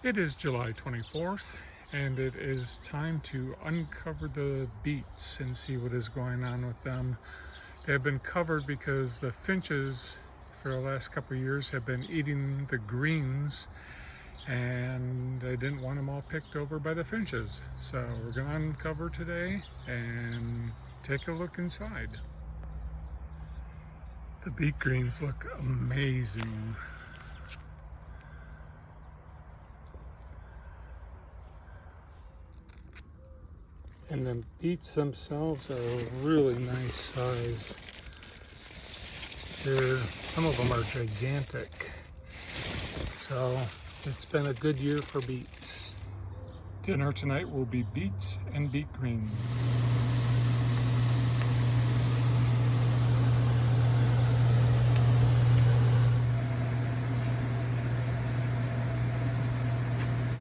It is July 24th, and it is time to uncover the beets and see what is going on with them. They have been covered because the finches for the last couple of years have been eating the greens, and I didn't want them all picked over by the finches. So we're going to uncover today and take a look inside. The beet greens look amazing. And the beets themselves are a really nice size. Some of them are gigantic. So it's been a good year for beets. Dinner tonight will be beets and beet greens.